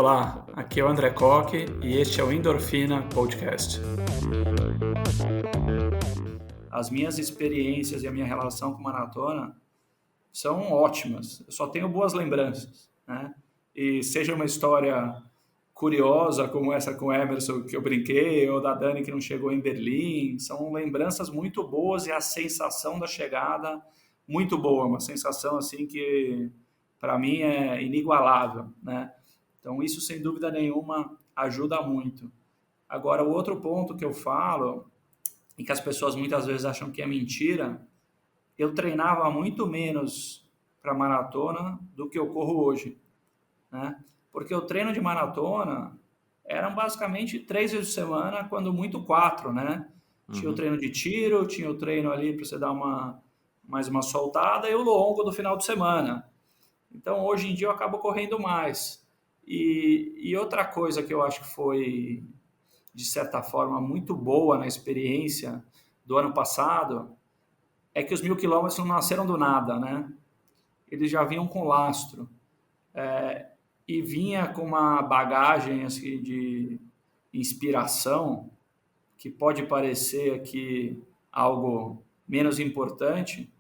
Olá, aqui é o André Koch e este é o Endorfina Podcast. As minhas experiências e a minha relação com maratona são ótimas. Eu só tenho boas lembranças, né? E seja uma história curiosa como essa com o Emerson que eu brinquei, ou da Dani que não chegou em Berlim, são lembranças muito boas e a sensação da chegada muito boa, uma sensação assim que para mim é inigualável, né? Então isso sem dúvida nenhuma ajuda muito. Agora o outro ponto que eu falo e que as pessoas muitas vezes acham que é mentira, eu treinava muito menos para maratona do que eu corro hoje, né? Porque o treino de maratona eram basicamente 3 vezes por semana, quando muito 4, né? Tinha o treino de tiro, tinha o treino ali para você dar mais uma soltada e o longo do final de semana. Então, hoje em dia, eu acabo correndo mais. E outra coisa que eu acho que foi, de certa forma, muito boa na experiência do ano passado é que os 1.000 quilômetros não nasceram do nada, né? Eles já vinham com lastro. E vinha com uma bagagem assim, de inspiração que pode parecer aqui algo menos importante,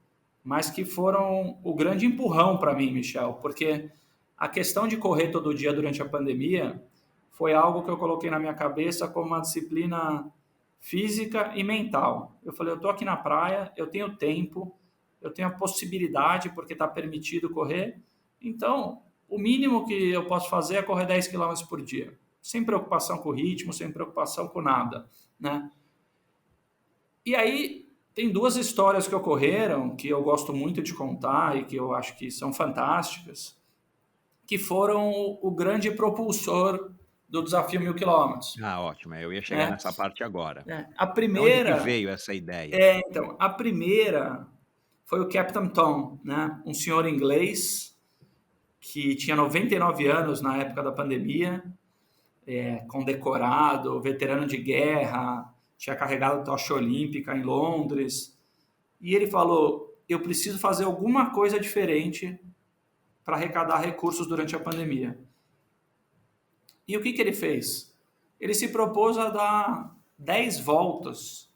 mas que foram o grande empurrão para mim, Michel, porque a questão de correr todo dia durante a pandemia foi algo que eu coloquei na minha cabeça como uma disciplina física e mental. Eu falei, eu estou aqui na praia, eu tenho tempo, eu tenho a possibilidade, porque está permitido correr, então o mínimo que eu posso fazer é correr 10 quilômetros por dia, sem preocupação com o ritmo, sem preocupação com nada, né? E aí tem duas histórias que ocorreram que eu gosto muito de contar e que eu acho que são fantásticas, que foram o grande propulsor do desafio 1.000 quilômetros. Ah, ótimo. Eu ia chegar Né? nessa parte agora. A De onde que primeira, veio essa ideia? então, a primeira foi o Captain Tom, né? Um senhor inglês que tinha 99 anos na época da pandemia, condecorado, veterano de guerra, tinha carregado a tocha olímpica em Londres. E ele falou, eu preciso fazer alguma coisa diferente para arrecadar recursos durante a pandemia. E o que ele fez? Ele se propôs a dar 10 voltas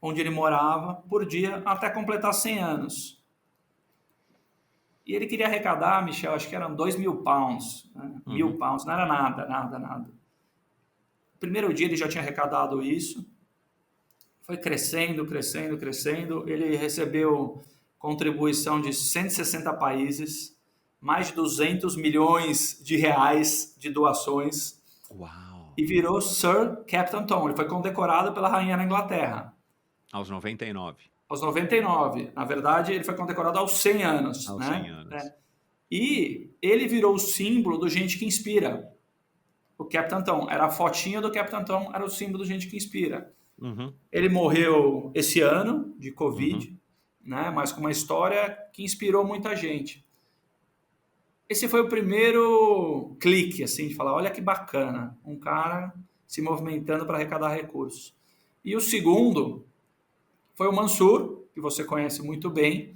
onde ele morava por dia até completar 100 anos. E ele queria arrecadar, Michel, acho que eram 2.000 pounds. Né? 1.000 pounds, não era nada. No primeiro dia ele já tinha arrecadado isso. Foi crescendo. Ele recebeu contribuição de 160 países, mais de 200 milhões de reais de doações. Uau! E virou Sir Captain Tom. Ele foi condecorado pela rainha da Inglaterra. Aos 99. Aos 99. Na verdade, ele foi condecorado aos 100 anos. Aos né? 100 anos. E ele virou o símbolo do Gente que Inspira. O Captain Tom. Era a fotinha do Captain Tom, era o símbolo do Gente que Inspira. Ele morreu esse ano de Covid, né? Mas com uma história que inspirou muita gente. Esse foi o primeiro clique, assim, de falar, olha que bacana, um cara se movimentando para arrecadar recursos. E o segundo foi o Mansur, que você conhece muito bem,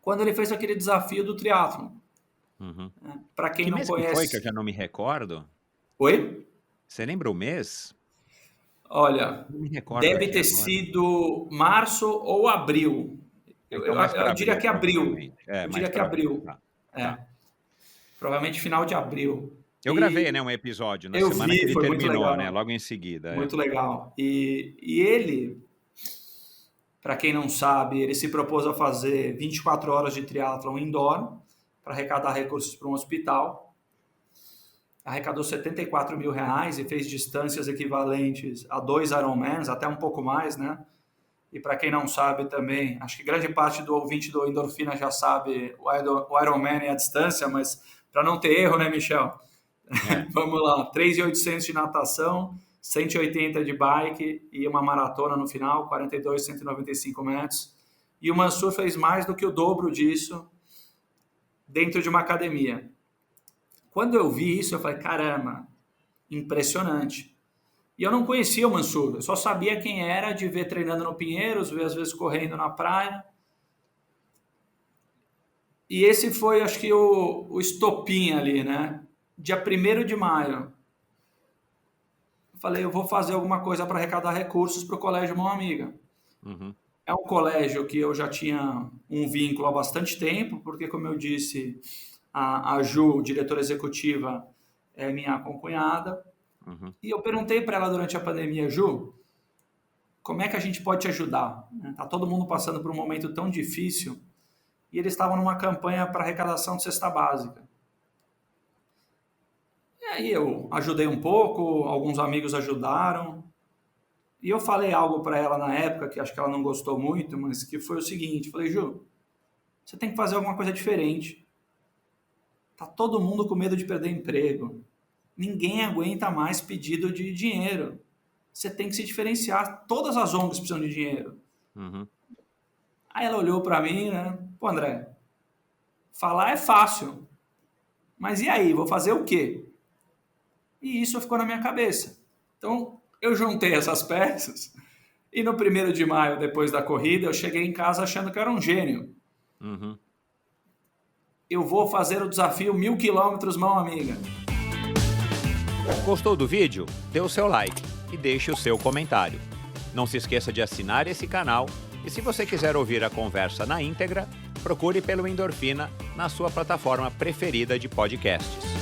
quando ele fez aquele desafio do triatlon. Para quem não mês conhece... que foi que eu já não me recordo? Oi? Você lembra o mês? Olha, Não me recordo deve ter agora. sido março ou abril. Então, mais para eu diria que abril. Eu diria que abril. Tá. Provavelmente final de abril. Eu gravei, né, um episódio na semana que ele foi muito terminou, legal. né? Logo em seguida. Muito legal. E ele, para quem não sabe, ele se propôs a fazer 24 horas de triatlon indoor para arrecadar recursos para um hospital. Arrecadou 74 mil reais e fez distâncias equivalentes a 2 Ironmans, até um pouco mais, né? E para quem não sabe também, acho que grande parte do ouvinte do Endorfina já sabe o Ironman e a distância, mas para não ter erro, né, Michel? Vamos lá, 3.800 de natação, 180 de bike e uma maratona no final, 42, 195 metros. E o Mansur fez mais do que o dobro disso dentro de uma academia. Quando eu vi isso, eu falei, caramba, impressionante. E eu não conhecia o Mansur, eu só sabia quem era de ver treinando no Pinheiros, ver às vezes correndo na praia. E esse foi, acho que, o estopim ali, né? dia 1º de maio, eu falei, eu vou fazer alguma coisa para arrecadar recursos para o Colégio Mão Amiga. Uhum. É um colégio que eu já tinha um vínculo há bastante tempo, porque, como eu disse, a Ju, diretora executiva, é minha concunhada. Uhum. E eu perguntei para ela durante a pandemia, Ju, como é que a gente pode te ajudar? Está todo mundo passando por um momento tão difícil e eles estavam numa campanha para arrecadação de cesta básica. E aí eu ajudei um pouco, alguns amigos ajudaram. E eu falei algo para ela na época, que acho que ela não gostou muito, mas que foi o seguinte, falei, Ju, você tem que fazer alguma coisa diferente. Tá todo mundo com medo de perder emprego. Ninguém aguenta mais pedido de dinheiro. Você tem que se diferenciar. Todas as ONGs precisam de dinheiro. Uhum. Aí ela olhou para mim, né? Pô, André, falar é fácil. Mas e aí? Vou fazer o quê? E isso ficou na minha cabeça. Então, eu juntei essas peças e no 1º de maio, depois da corrida, eu cheguei em casa achando que eu era um gênio. Uhum. Eu vou fazer o desafio 1000 quilômetros, Mão Amiga. Gostou do vídeo? Dê o seu like e deixe o seu comentário. Não se esqueça de assinar esse canal e se você quiser ouvir a conversa na íntegra, procure pelo Endorfina na sua plataforma preferida de podcasts.